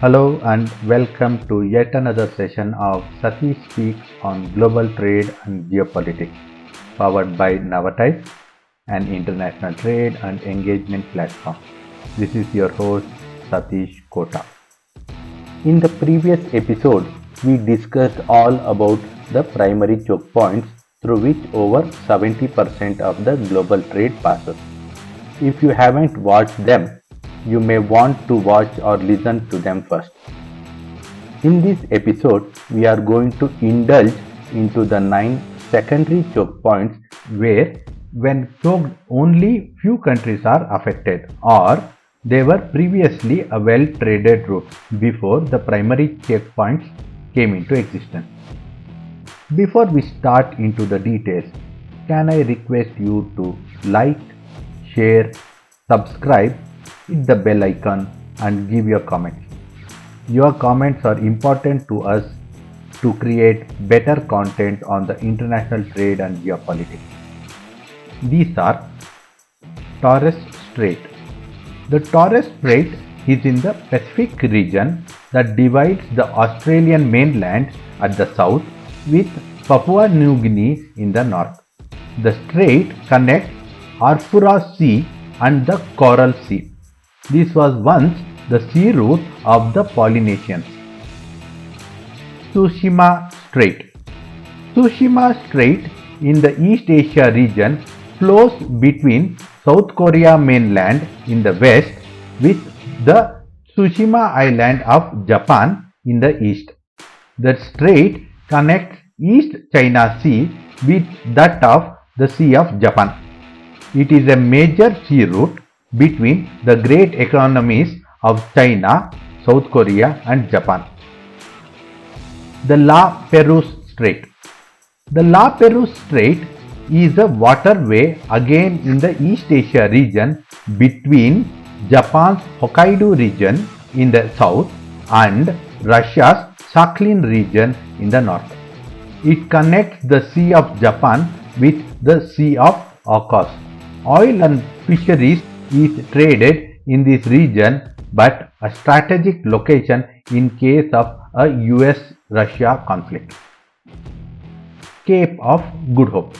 Hello and welcome to yet another session of Satish Speaks on Global Trade and Geopolitics, powered by NAVATIES, an international trade and engagement platform. This is your host Satish Kota. In the previous episode, we discussed all about the primary choke points through which over 70% of the global trade passes. If you haven't watched them, you may want to watch or listen to them first. In this episode, we are going to indulge into the 9 secondary choke points where, when choked, only few countries are affected, or they were previously a well-traded route before the primary choke points came into existence. Before we start into the details, can I request you to like, share, subscribe, hit the bell icon and give your comments. Your comments are important to us to create better content on the international trade and geopolitics. These are Torres Strait. The Torres Strait is in the Pacific region that divides the Australian mainland at the south with Papua New Guinea in the north. The strait connects Perouse Sea and the Coral Sea. This was once the sea route of the Polynesians. Tsushima Strait. Tsushima Strait in the East Asia region flows between South Korea mainland in the west with the Tsushima island of Japan in the east. The strait connects East China Sea with that of the Sea of Japan. It is a major sea route between the great economies of China, South Korea and Japan. The Perouse Strait. The Perouse Strait is a waterway again in the East Asia region between Japan's Hokkaido region in the south and Russia's Sakhalin region in the north. It connects the Sea of Japan with the Sea of Okhotsk. Oil and fisheries is traded in this region, but a strategic location in case of a US-Russia conflict. Cape of Good Hope.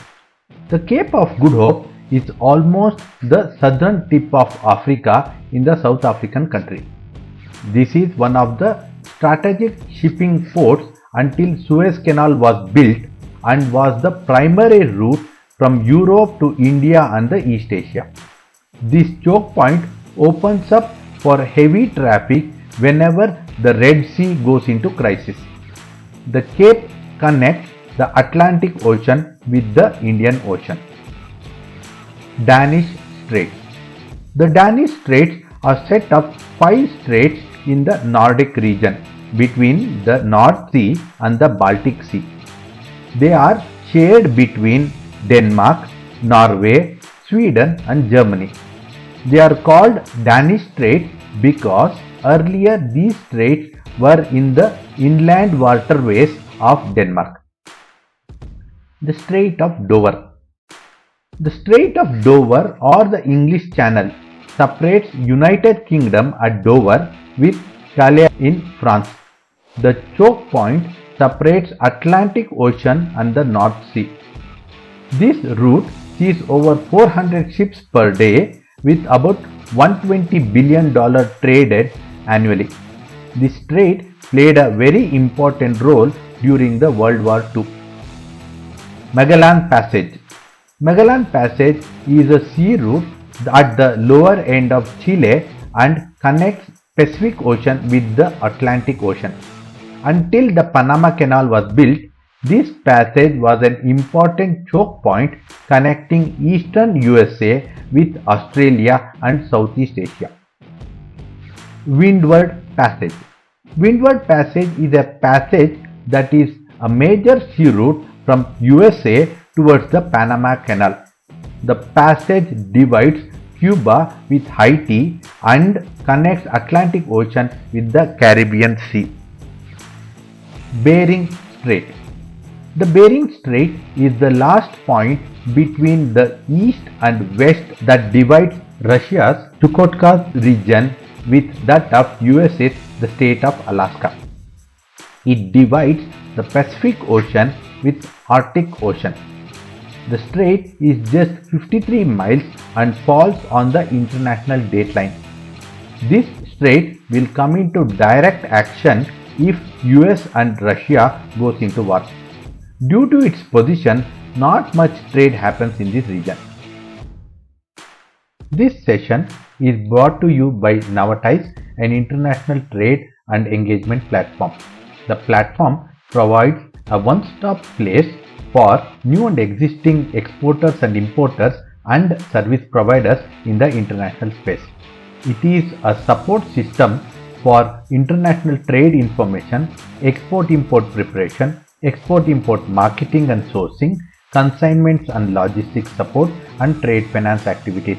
The Cape of Good Hope is almost the southern tip of Africa in the South African country. This is one of the strategic shipping ports until Suez Canal was built and was the primary route from Europe to India and the East Asia. This choke point opens up for heavy traffic whenever the Red Sea goes into crisis. The cape connects the Atlantic Ocean with the Indian Ocean. Danish Straits. The Danish Straits are set of 5 straits in the Nordic region between the North Sea and the Baltic Sea. They are shared between Denmark, Norway, Sweden and Germany. They are called Danish Straits because earlier these straits were in the inland waterways of Denmark. The Strait of Dover. The Strait of Dover, or the English Channel, separates United Kingdom at Dover with Calais in France. The choke point separates Atlantic Ocean and the North Sea. This route sees over 400 ships per day with about $120 billion traded annually. This strait played a very important role during the World War II. Megallan Passage. Megallan Passage is a sea route at the lower end of Chile and connects Pacific Ocean with the Atlantic Ocean. Until the Panama Canal was built, this passage was an important choke point connecting eastern USA with Australia and Southeast Asia. Windward Passage. Windward Passage is a passage that is a major sea route from USA towards the Panama Canal. The passage divides Cuba with Haiti and connects Atlantic Ocean with the Caribbean Sea. Bering Strait. The Bering Strait is the last point between the east and west that divides Russia's Chukotka region with that of US's the state of Alaska. It divides the Pacific Ocean with Arctic Ocean. The strait is just 53 miles and falls on the international dateline. This strait will come into direct action if US and Russia goes into war. Due to its position, not much trade happens in this region. This session is brought to you by NAVATIES, an international trade and engagement platform. The platform provides a one-stop place for new and existing exporters and importers and service providers in the international space. It is a support system for international trade information, export-import preparation, export-import marketing and sourcing, consignments and logistics support, and trade finance activities.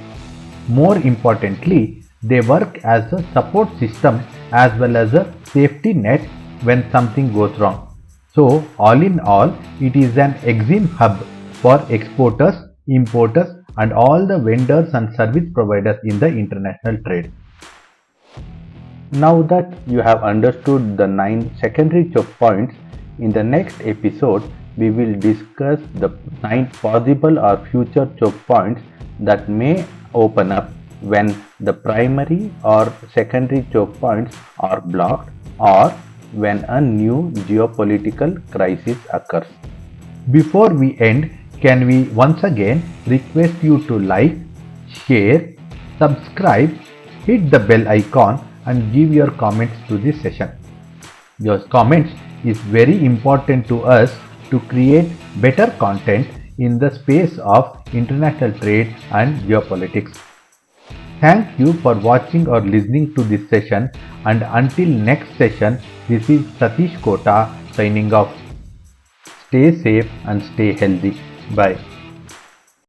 More importantly, they work as a support system as well as a safety net when something goes wrong. So, all in all, it is an EXIM hub for exporters, importers, and all the vendors and service providers in the international trade. Now that you have understood the 9 secondary choke points, in the next episode we will discuss the 9 possible or future choke points that may open up when the primary or secondary choke points are blocked or when a new geopolitical crisis occurs. Before we end, can we once again request you to like, share, subscribe, hit the bell icon and give your comments to this session. Your comments is very important to us to create better content in the space of international trade and geopolitics. Thank you for watching or listening to this session, and until next session, this is Satish Kota signing off. Stay safe and stay healthy. Bye.